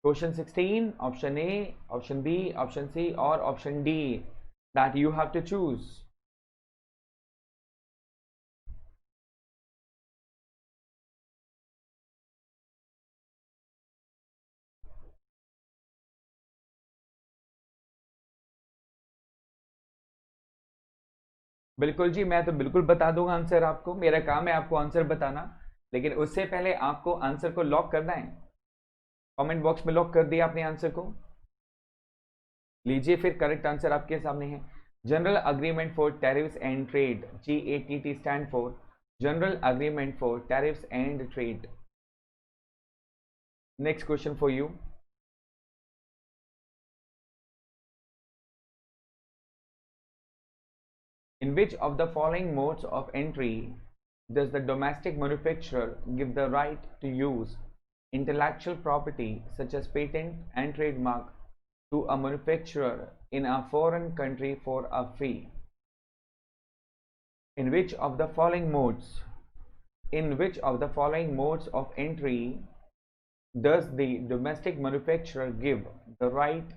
Question 16, option A, option B, option C और option D, that you have to choose. बिल्कुल जी, मैं तो बिल्कुल बता दूंगा आंसर आपको, मेरा काम है आपको आंसर बताना, लेकिन उससे पहले आपको आंसर को लॉक करना है. कमेंट बॉक्स में लॉक कर दिया आपने आंसर को. लीजिए फिर करेक्ट आंसर आपके सामने है. General agreement for tariffs and trade, GATT stand for general agreement for tariffs and trade. Next question for you. In which of the following modes of entry does the domestic manufacturer give the right to use intellectual property such as patent and trademark to a manufacturer in a foreign country for a fee? In which of the following modes of entry does the domestic manufacturer give the right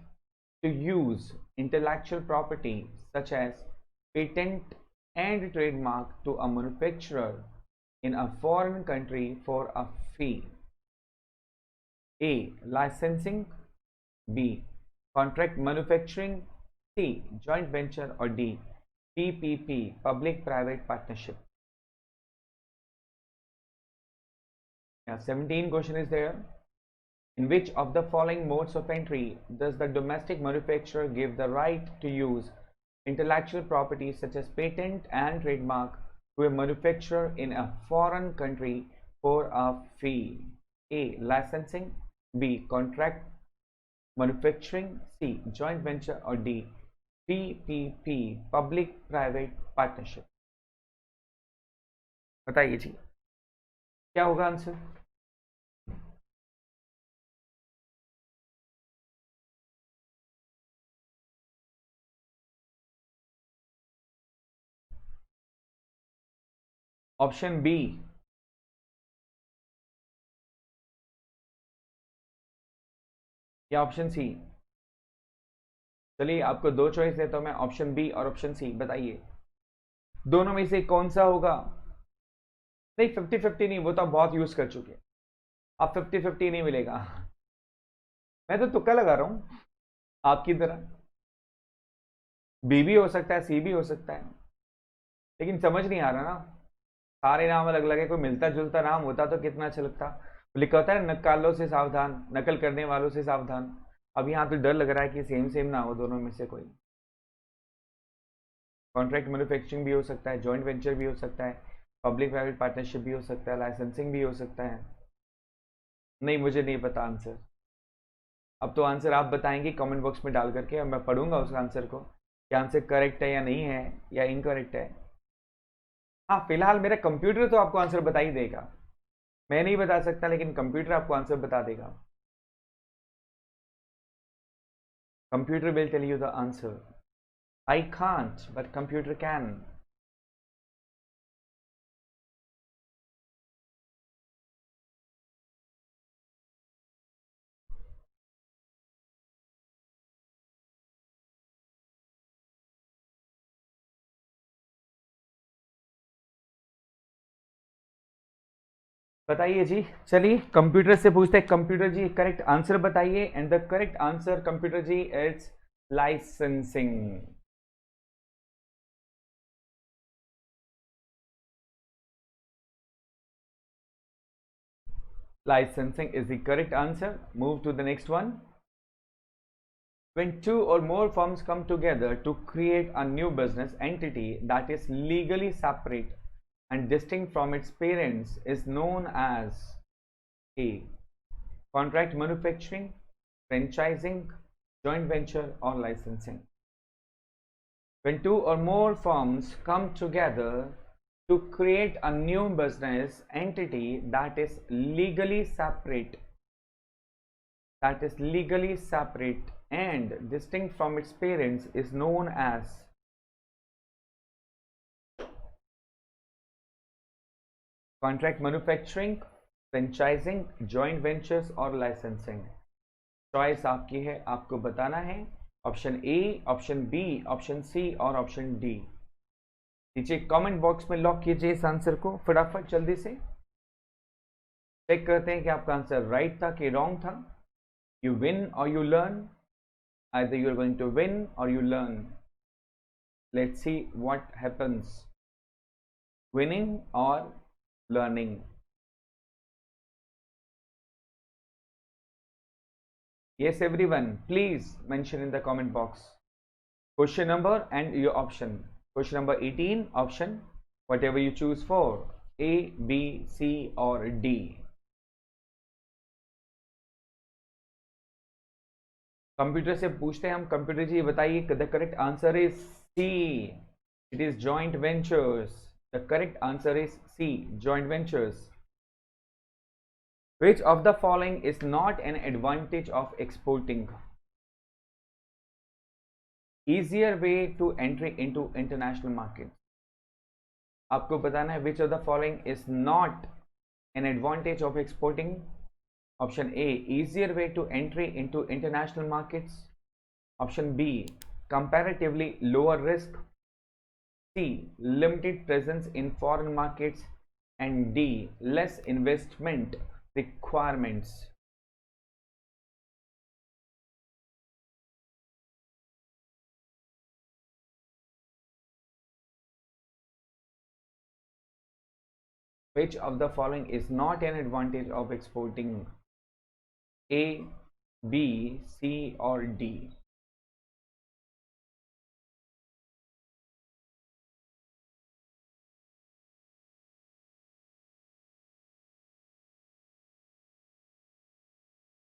to use intellectual property such as patent and trademark to a manufacturer in a foreign country for a fee? A. Licensing, B. Contract manufacturing, C. Joint venture or D. PPP, public-private partnership. Now 17 question is there. In which of the following modes of entry does the domestic manufacturer give the right to use intellectual property such as patent and trademark to a manufacturer in a foreign country for a fee? A. Licensing, B. Contract manufacturing, C. Joint venture or D. PPP, public private partnership. बताइए जी क्या होगा answer. Option B, या option C. चलिए आपको दो choice देता हूं मैं, ऑप्शन बी और ऑप्शन सी, बताइए दोनों में से कौन सा होगा। नहीं 50-50 नहीं, वो तो आप बहुत यूज कर चुके हैं, अब 50-50 नहीं मिलेगा। मैं तो तुक्का लगा रहा हूं आपकी तरह, बी भी हो सकता है सी भी हो सकता है, लेकिन समझ नहीं आ रहा ना, सारे नाम अलग अलग है, कोई मिलता जुलता नाम होता तो कितना अच्छा लगता। लिखा होता है नक्कालों से सावधान, नकल करने वालों से सावधान। अब यहाँ तो डर लग रहा है कि सेम सेम ना हो दोनों में से कोई। कॉन्ट्रैक्ट मैन्युफैक्चरिंग भी हो सकता है, जॉइंट वेंचर भी हो सकता है, पब्लिक प्राइवेट पार्टनरशिप भी हो सकता है, लाइसेंसिंग भी हो सकता है। नहीं मुझे नहीं पता आंसर। अब तो आंसर आप बताएंगे कमेंट बॉक्स में डाल करके, अब मैं पढ़ूंगा उस आंसर को, क्या आंसर करेक्ट है या नहीं है या इनकरेक्ट है। हाँ फिलहाल मेरा कंप्यूटर तो आपको आंसर बता ही देगा, मैं नहीं बता सकता लेकिन कंप्यूटर आपको आंसर बता देगा। Computer will tell you the answer. I can't, but computer can. बताइए जी, चलिए कंप्यूटर से पूछते हैं, कंप्यूटर जी करेक्ट आंसर बताइए, and the correct answer computer ji is licensing. Licensing is the correct answer. Move to the next one. When two or more firms come together to create a new business entity that is legally separate and distinct from its parents is known as A. Contract manufacturing, franchising, joint venture or licensing. When two or more firms come together to create a new business entity that is legally separate and distinct from its parents is known as contract manufacturing, franchising, joint ventures और licensing। Choice आपकी है, आपको बताना है option A, option B, option C और option D. नीचे comment box में lock कीजिए इस आंसर को फटाफट जल्दी से। चेक करते हैं कि आपका आंसर राइट था कि रॉन्ग था। यू विन और you learn, either you are going to win or you learn. Let's see what happens, winning or learning. Yes everyone, please mention in the comment box question number and your option. Question number 18 option, whatever you choose for, A, B, C or D. Computer से पूछते हैं हम, computer ji बताइए the correct answer is C, it is joint ventures. The correct answer is C, joint ventures. Which of the following is not an advantage of exporting? Easier way to entry into international market. आपको बताना है which of the following is not an advantage of exporting. Option A, easier way to entry into international markets. Option B, comparatively lower risk. C, limited presence in foreign markets. And D, less investment requirements. Which of the following is not an advantage of exporting? A, B, C or D?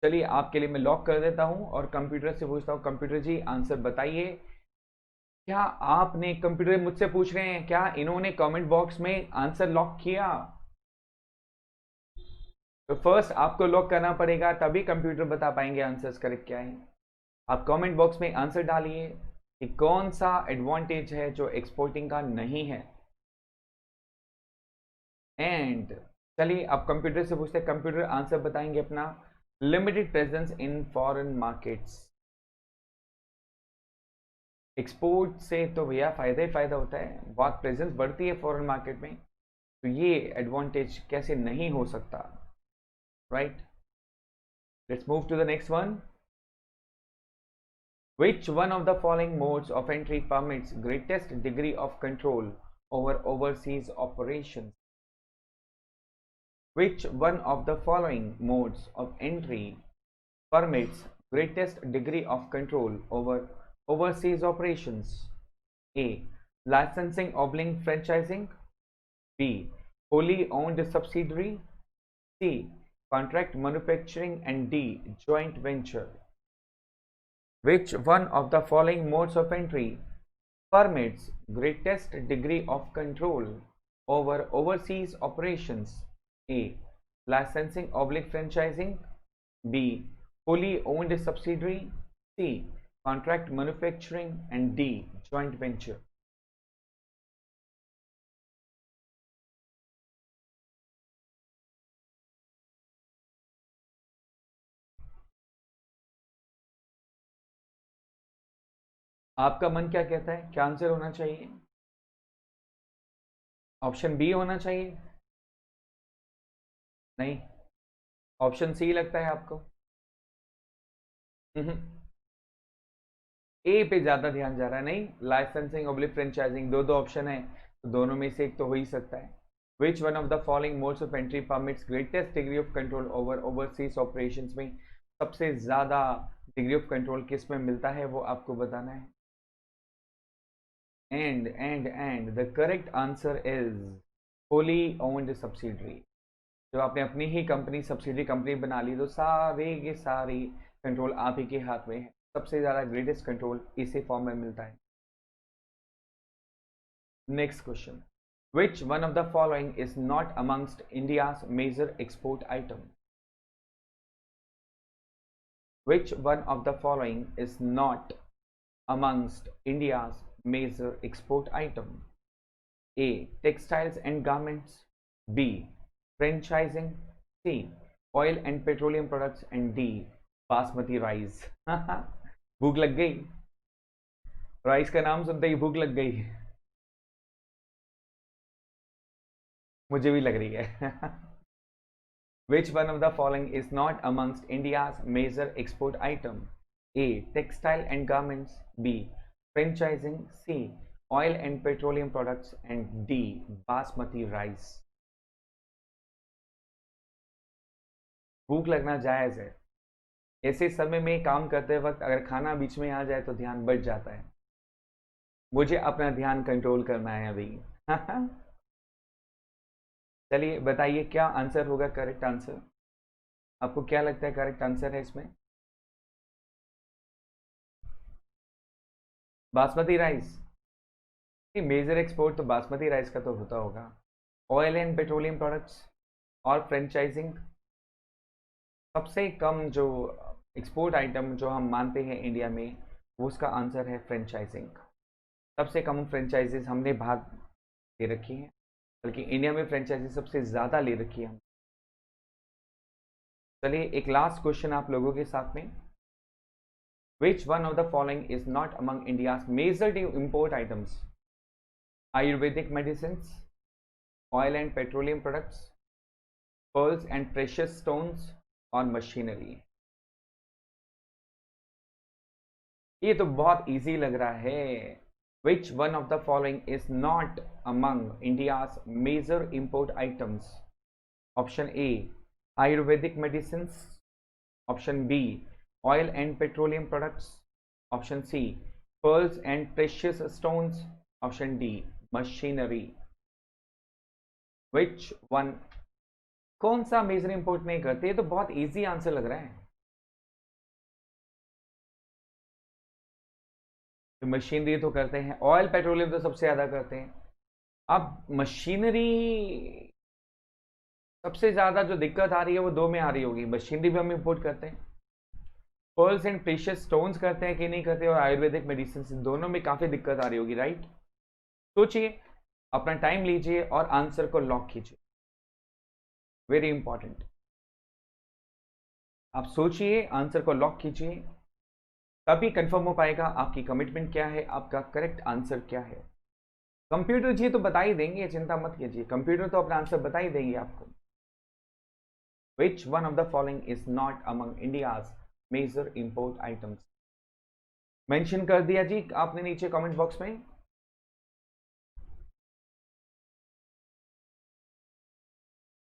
चलिए आपके लिए मैं lock कर देता हूं और computer से पूछता हूं, कंप्यूटर जी आंसर बताइए क्या आपने कंप्यूटर मुझसे पूछ रहे हैं, क्या इन्होंने कमेंट बॉक्स में आंसर लॉक किया? तो फर्स्ट आपको लॉक करना पड़ेगा, तभी कंप्यूटर बता पाएंगे आंसर्स करेक्ट क्या है। आप कमेंट बॉक्स में आंसर डालिए कि कौन सा एडवांटेज है जो एक्सपोर्टिंग का नहीं है। एंड चलिए अब कंप्यूटर से पूछते हैं, कंप्यूटर आंसर बताएंगे अपना। Limited presence in foreign markets. Export से तो भैया फायदा ही फायदा होता है, बहुत प्रेजेंस बढ़ती है फॉरेन मार्केट में, तो ये एडवांटेज कैसे नहीं हो सकता, right? Let's move to the next one. Which one of the following modes of entry permits greatest degree of control over overseas operations? Which one of the following modes of entry permits greatest degree of control over overseas operations? A. Licensing oblique franchising. B. Wholly owned subsidiary. C. Contract manufacturing. And D. Joint venture. Which one of the following modes of entry permits greatest degree of control over overseas operations? A. Licensing oblique franchising. B. Wholly owned subsidiary. C. Contract manufacturing. And D. Joint venture. आपका मन क्या कहता है, क्या answer होना चाहिए? Option B होना चाहिए? नहीं, ऑप्शन सी लगता है आपको? ए पे ज्यादा ध्यान जा रहा है। नहीं, लाइसेंसिंग ऑब्लिक फ्रेंचाइजिंग, दो दो ऑप्शन है तो दोनों में से एक तो हो ही सकता है। विच one of the following modes of entry permits greatest degree of control over overseas operations में सबसे ज्यादा डिग्री ऑफ कंट्रोल किस में मिलता है वो आपको बताना है। And the correct answer is wholly owned subsidiary. जब आपने अपनी ही कंपनी सब्सिडरी कंपनी बना ली तो सारे के सारी कंट्रोल आप ही के हाथ में है। सबसे ज़्यादा ग्रेटेस्ट कंट्रोल इसी फॉर्म में मिलता है। Next question, which one of the following is not amongst India's major export item? Which one of the following is not amongst India's major export item? A. Textiles and garments. B. Franchising. C. Oil and petroleum products. And D. Basmati rice. भूख लग गई, rice का नाम सुनते ही भूख लग गई। मुझे भी लग रही है। Which one of the following is not amongst India's major export item? A. Textile and garments. B. Franchising. C. Oil and petroleum products. And D. Basmati rice. भूख लगना जायज है, ऐसे समय में काम करते वक्त अगर खाना बीच में आ जाए तो ध्यान बढ़ जाता है। मुझे अपना ध्यान कंट्रोल करना है अभी। चलिए बताइए क्या आंसर होगा, करेक्ट आंसर आपको क्या लगता है करेक्ट आंसर है इसमें? बासमती राइस। मेजर एक्सपोर्ट तो बासमती राइस का तो होता होगा। ऑयल एंड पेट्रोलियम प्रोडक्ट्स और फ्रेंचाइजिंग, सबसे कम जो एक्सपोर्ट आइटम जो हम मानते हैं इंडिया में वो उसका आंसर है फ्रेंचाइजिंग। सबसे कम फ्रेंचाइजीज हमने भाग ले रखी है, बल्कि इंडिया में फ्रेंचाइजी सबसे ज़्यादा ले रखी है हम। चलिए एक लास्ट क्वेश्चन आप लोगों के साथ में। Which one of the following is not among India's major import items? Ayurvedic medicines, oil and petroleum products, pearls and precious stones और machinery? ये तो बहुत इजी लग रहा है। Which one of the following is not among India's major import items? Option A, Ayurvedic medicines. Option B, oil and petroleum products. Option C, pearls and precious stones. Option D, machinery. Which one? कौन सा major import नहीं करते? ये तो बहुत easy answer लग रहा है। तो मशीनरी तो करते हैं, ऑयल पेट्रोलियम तो सबसे ज़्यादा करते हैं। अब मशीनरी सबसे ज़्यादा जो दिक्कत आ रही है वो दो में आ रही होगी, मशीनरी भी हम इंपोर्ट करते हैं, पर्ल्स एंड प्रेशियस स्टोन्स करते हैं कि नहीं करते, और आयुर्वेदिक मेडिसिन, दोनों में काफ़ी दिक्कत आ रही होगी, राइट। सोचिए, अपना टाइम लीजिए और आंसर को लॉक कीजिए, वेरी इंपॉर्टेंट। आप सोचिए, आंसर को लॉक कीजिए, तभी कंफर्म हो पाएगा आपकी कमिटमेंट क्या है, आपका करेक्ट आंसर क्या है। कंप्यूटर जी तो बता ही देंगे, चिंता मत कीजिए, कंप्यूटर तो अपना आंसर बता ही देंगे आपको। Which one of the following is not among India's major import items? Mention कर दिया जी आपने नीचे कमेंट बॉक्स में।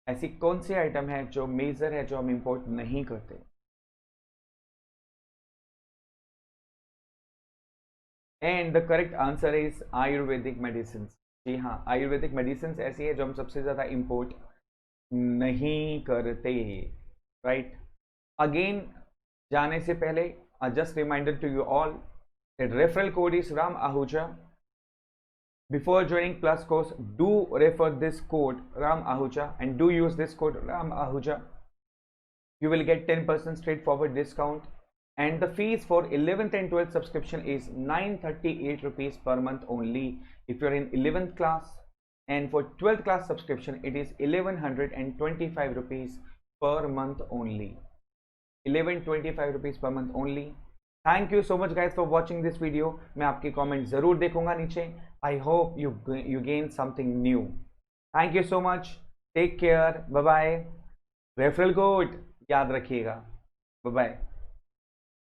ऐसी कौन सी आइटम है जो मेजर है, जो हम इंपोर्ट नहीं करते? And the correct answer is Ayurvedic medicine. जी हाँ, आयुर्वेदिक मेडिसिन ऐसी है जो हम सबसे ज्यादा इंपोर्ट नहीं करते, राइट। अगेन जाने से पहले just reminder to you all that referral code is Ram Ahuja. Before joining Plus course, do refer this code Ram Ahuja and do use this code Ram Ahuja. You will get 10% straightforward discount, and the fees for 11th and 12th subscription is 938 rupees per month only if you're in 11th class, and for 12th class subscription it is 1125 rupees per month only. 1125 rupees per month only. Thank you so much guys for watching this video. मैं आपकी comment जरूर देखूंगा नीचे। I hope you gain something new. Thank you so much, take care, bye bye. Referral code याद रखिएगा, bye bye.